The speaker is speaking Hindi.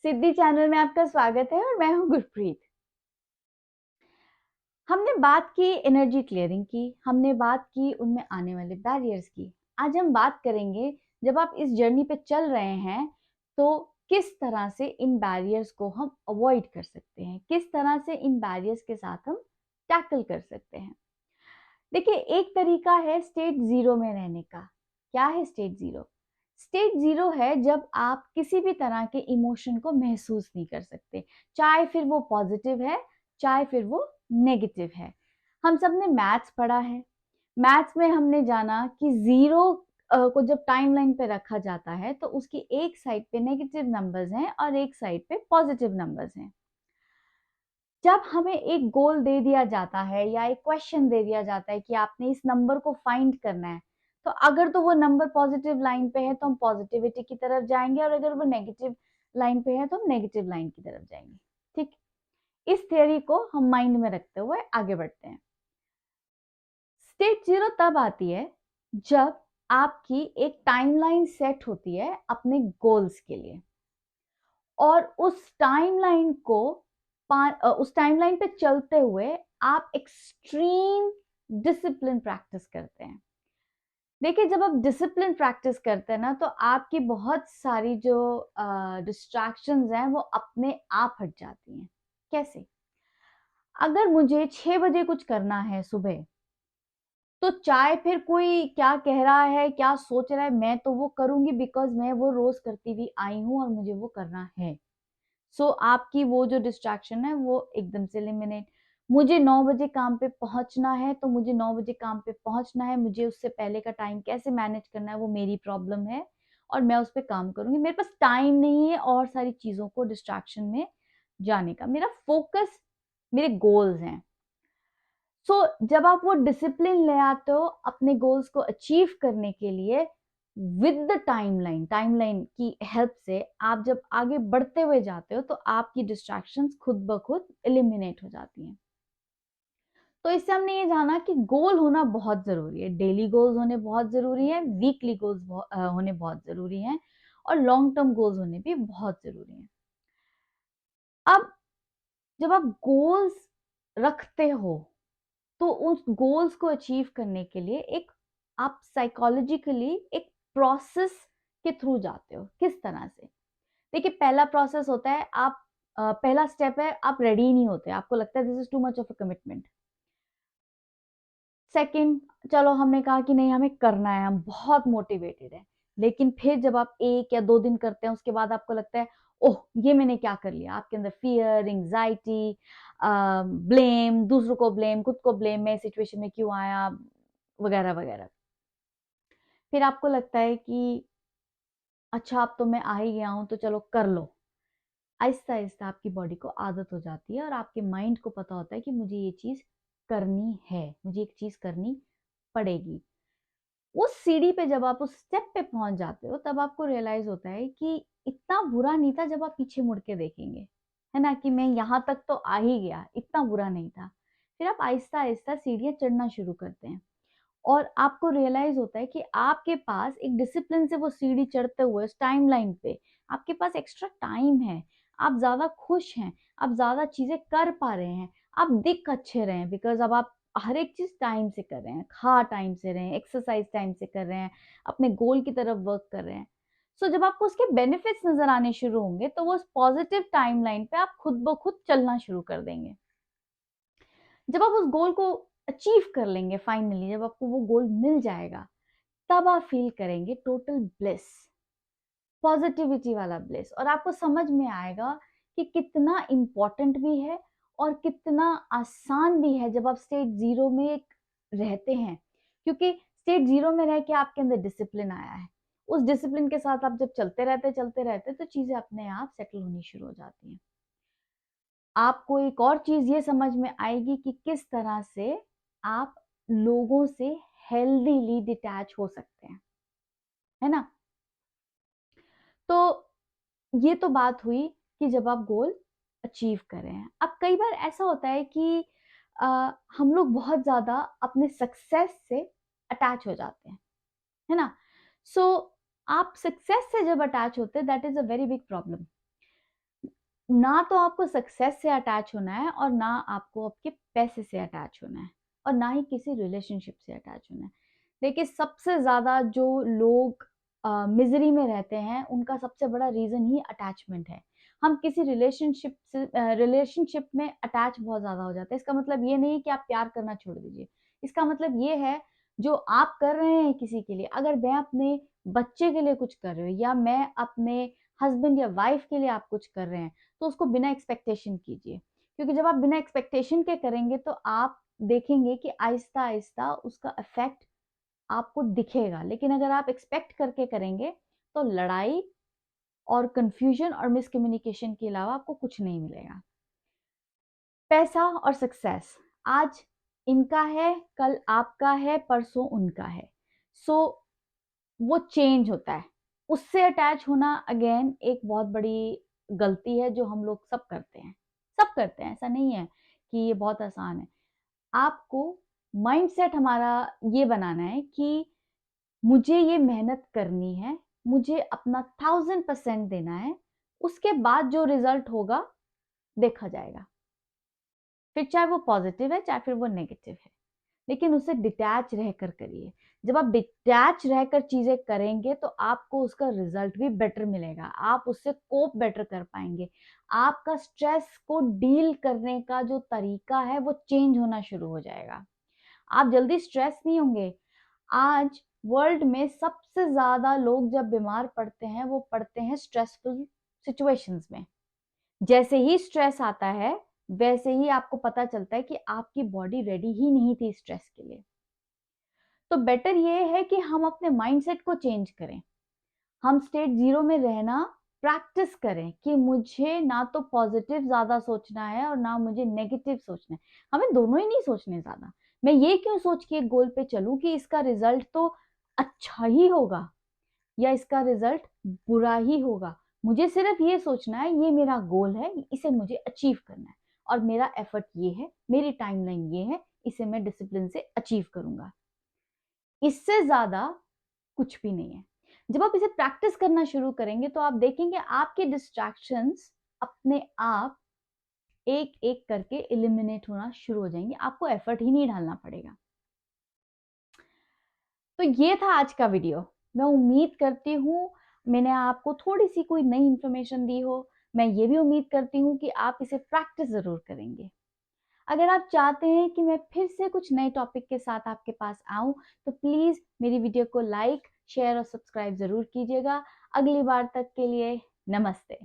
सिद्धि चैनल में आपका स्वागत है और मैं हूं गुरप्रीत। हमने बात की एनर्जी क्लियरिंग की, हमने बात की उनमें आने वाले बैरियर्स की। आज हम बात करेंगे, जब आप इस जर्नी पे चल रहे हैं तो किस तरह से इन बैरियर्स को हम अवॉइड कर सकते हैं, किस तरह से इन बैरियर्स के साथ हम टैकल कर सकते हैं। देखिए, एक तरीका है स्टेट जीरो में रहने का। क्या है स्टेट जीरो? स्टेट जीरो है जब आप किसी भी तरह के इमोशन को महसूस नहीं कर सकते, चाहे फिर वो पॉजिटिव है चाहे फिर वो नेगेटिव है। हम सब ने मैथ्स पढ़ा है। मैथ्स में हमने जाना कि जीरो को जब टाइमलाइन पे रखा जाता है तो उसकी एक साइड पे नेगेटिव नंबर्स हैं और एक साइड पे पॉजिटिव नंबर्स हैं। जब हमें एक गोल दे दिया जाता है या एक क्वेश्चन दे दिया जाता है कि आपने इस नंबर को फाइंड करना है, तो अगर तो वो नंबर पॉजिटिव लाइन पे है तो हम पॉजिटिविटी की तरफ जाएंगे, और अगर वो नेगेटिव लाइन पे है तो हम नेगेटिव लाइन की तरफ जाएंगे। ठीक, इस थियोरी को हम माइंड में रखते हुए आगे बढ़ते हैं। स्टेट जीरो तब आती है जब आपकी एक टाइमलाइन सेट होती है अपने गोल्स के लिए, और उस टाइमलाइन पे चलते हुए आप एक्सट्रीम डिसिप्लिन प्रैक्टिस करते हैं। देखिए, जब आप डिसिप्लिन प्रैक्टिस करते हैं ना, तो आपकी बहुत सारी जो डिस्ट्रैक्शंस हैं वो अपने आप हट जाती हैं। कैसे? अगर मुझे 6 बजे कुछ करना है सुबह, तो चाहे फिर कोई क्या कह रहा है, क्या सोच रहा है, मैं तो वो करूंगी, बिकॉज मैं वो रोज करती हुई आई हूं और मुझे वो करना है। आपकी वो जो डिस्ट्रैक्शन है वो एकदम से एलिमिनेट। मुझे 9 बजे काम पे पहुंचना है, तो मुझे 9 बजे काम पे पहुंचना है। मुझे उससे पहले का टाइम कैसे मैनेज करना है वो मेरी प्रॉब्लम है, और मैं उस पर काम करूंगी। मेरे पास टाइम नहीं है और सारी चीजों को डिस्ट्रैक्शन में जाने का। मेरा फोकस मेरे गोल्स हैं। जब आप वो डिसिप्लिन ले आते हो अपने गोल्स को अचीव करने के लिए, विद द टाइमलाइन की हेल्प से आप जब आगे बढ़ते हुए जाते हो तो आपकी डिस्ट्रैक्शंस खुद ब खुद एलिमिनेट हो जाती हैं। तो इससे हमने ये जाना कि गोल होना बहुत जरूरी है। डेली गोल्स होने बहुत जरूरी है, वीकली गोल्स होने बहुत जरूरी हैं, और लॉन्ग टर्म गोल्स होने भी बहुत जरूरी हैं। अब जब आप गोल्स रखते हो तो उस गोल्स को अचीव करने के लिए एक आप साइकोलॉजिकली एक प्रोसेस के थ्रू जाते हो। किस तरह से? देखिए, पहला प्रोसेस होता है, आप पहला स्टेप है, आप रेडी नहीं होते, आपको लगता है this is too much of a commitment. Second, चलो हमने कहा कि नहीं, हमें करना है, हम बहुत मोटिवेटेड है। लेकिन फिर जब आप 1 या 2 दिन करते हैं, उसके बाद आपको लगता है ओह, ये मैंने क्या कर लिया। आपके अंदर फियर, एंजाइटी, ब्लेम, दूसरों को ब्लेम, खुद को ब्लेम, मैं सिचुएशन में क्यों आया, वगैरह वगैरह। फिर आपको लगता है कि अच्छा, अब तो मैं आ ही गया हूं तो चलो कर लो। आहिस्ता आहिस्ता आपकी बॉडी को आदत हो जाती है और आपके माइंड को पता होता है कि मुझे ये चीज करनी है, मुझे एक चीज करनी पड़ेगी। उस सीढ़ी पे जब आप उस स्टेप पे पहुंच जाते हो, तब आपको रियलाइज होता है कि इतना बुरा नहीं था। जब आप पीछे मुड़ के देखेंगे, है ना, कि मैं यहाँ तक तो आ ही गया, इतना बुरा नहीं था। फिर आप आहिस्ता आहिस्ता सीढ़ियां चढ़ना शुरू करते हैं, और आपको रियलाइज होता है कि आपके पास एक डिसिप्लिन से वो सीढ़ी चढ़ते हुए उस टाइमलाइन पे आपके पास एक्स्ट्रा टाइम है। आप ज्यादा खुश हैं, आप ज्यादा चीजें कर पा रहे हैं, आप दिख अच्छे रहे हैं, बिकॉज अब आप हर एक चीज टाइम से कर रहे हैं, खा टाइम से रहे हैं, एक्सरसाइज टाइम से कर रहे हैं, अपने गोल की तरफ वर्क कर रहे हैं। जब आपको उसके बेनिफिट्स नजर आने शुरू होंगे, तो वो पॉजिटिव टाइमलाइन पे आप खुद ब खुद चलना शुरू कर देंगे। जब आप उस गोल को अचीव कर लेंगे, फाइनली जब आपको वो गोल मिल जाएगा, तब आप फील करेंगे टोटल ब्लिस, पॉजिटिविटी वाला ब्लिस, और आपको समझ में आएगा कि कितना इंपॉर्टेंट भी है और कितना आसान भी है जब आप स्टेट जीरो में रहते हैं। क्योंकि स्टेट जीरो में रह के आपके अंदर डिसिप्लिन आया है। उस डिसिप्लिन के साथ आप जब चलते रहते तो चीजें अपने आप सेटल होनी शुरू हो जाती हैं। आपको एक और चीज ये समझ में आएगी कि किस तरह से आप लोगों से हेल्दीली डिटैच हो सकते हैं, है ना। तो ये तो बात हुई कि जब आप गोल अचीव कर रहे हैं। अब कई बार ऐसा होता है कि हम लोग बहुत ज्यादा अपने सक्सेस से अटैच हो जाते हैं, है ना। सो आप सक्सेस से जब अटैच होते हैं, that is a very big problem. ना तो आपको सक्सेस से अटैच होना है और ना आपको आपके पैसे से अटैच होना है और ना ही किसी रिलेशनशिप से अटैच होना है। देखिए, सबसे ज़्यादा जो लोग मिज़री में रहते हैं, उनका सबसे बड़ा रीज़न ही अटैचमेंट है। हम किसी रिलेशनशिप में अटैच बहुत ज़्यादा हो जाते हैं। इसका मतलब ये नहीं कि आप प्यार करना छोड़ दीजिए। इसका मतलब ये है, जो आप कर रहे हैं किसी के लिए, अगर मैं अपने बच्चे के लिए कुछ कर रही हूँ या मैं अपने हस्बैंड या वाइफ के लिए आप कुछ कर रहे हैं, तो उसको बिना एक्सपेक्टेशन कीजिए। क्योंकि जब आप बिना एक्सपेक्टेशन के करेंगे तो आप देखेंगे कि आहिस्ता-आहिस्ता उसका इफ़ेक्ट आपको दिखेगा। लेकिन अगर आप एक्सपेक्ट करके करेंगे तो लड़ाई और कन्फ्यूजन और मिसकम्युनिकेशन के अलावा आपको कुछ नहीं मिलेगा। पैसा और सक्सेस आज इनका है, कल आपका है, परसों उनका है। सो वो चेंज होता है। उससे अटैच होना अगेन एक बहुत बड़ी गलती है जो हम लोग सब करते हैं। सब करते हैं, ऐसा नहीं है कि ये बहुत आसान है। आपको माइंडसेट हमारा ये बनाना है कि मुझे ये मेहनत करनी है, मुझे अपना 1000% देना है, उसके बाद जो रिज़ल्ट होगा देखा जाएगा। फिर चाहे वो पॉज़िटिव है, चाहे फिर वो नेगेटिव है। लेकिन उससे डिटैच रहकर करिए। जब आप डिटैच रहकर चीज़ें करेंगे तो आपको उसका रिज़ल्ट भी बेटर मिलेगा। आप उससे कोप बेटर कर पाएँगे। आपका स्ट्रेस को डील करने का जो तरीका है वो चेंज होना शुरू हो जाएगा। आप जल्दी स्ट्रेस नहीं होंगे। आज वर्ल्ड में सबसे ज़्यादा लोग जब बीमार पड़ते हैं, वो पड़ते हैं स्ट्रेसफुल सिचुएशंस में। जैसे ही स्ट्रेस आता है, वैसे ही आपको पता चलता है कि आपकी बॉडी रेडी ही नहीं थी स्ट्रेस के लिए। तो बेटर ये है कि हम अपने माइंडसेट को चेंज करें। हम स्टेट 0 में रहना प्रैक्टिस करें कि मुझे ना तो पॉजिटिव ज़्यादा सोचना है और ना मुझे नेगेटिव सोचना है। हमें दोनों ही नहीं सोचने ज़्यादा। मैं ये क्यों सोच के एक गोल पे चलूँ कि इसका रिज़ल्ट तो अच्छा ही होगा या इसका रिज़ल्ट बुरा ही होगा। मुझे सिर्फ़ ये सोचना है, ये मेरा गोल है, इसे मुझे अचीव करना है और मेरा एफ़र्ट ये है, मेरी टाइमलाइन ये है, इसे मैं डिसिप्लिन से अचीव करूँगा। इससे ज़्यादा कुछ भी नहीं है। जब आप इसे प्रैक्टिस करना शुरू करेंगे तो आप देखेंगे आपके डिस्ट्रैक्शंस अपने आप एक-एक करके एलिमिनेट होना शुरू हो जाएँगे। आपको एफर्ट ही नहीं डालना पड़ेगा। तो ये था आज का वीडियो। मैं उम्मीद करती हूँ मैंने आपको थोड़ी-सी कोई नई इन्फॉर्मेशन दी हो। मैं ये भी उम्मीद करती हूँ कि आप इसे प्रैक्टिस ज़रूर करेंगे। अगर आप चाहते हैं कि मैं फिर से कुछ नए टॉपिक के साथ आपके पास आऊँ, तो प्लीज़ मेरी वीडियो को लाइक, शेयर और सब्सक्राइब ज़रूर कीजिएगा। अगली बार तक के लिए नमस्ते।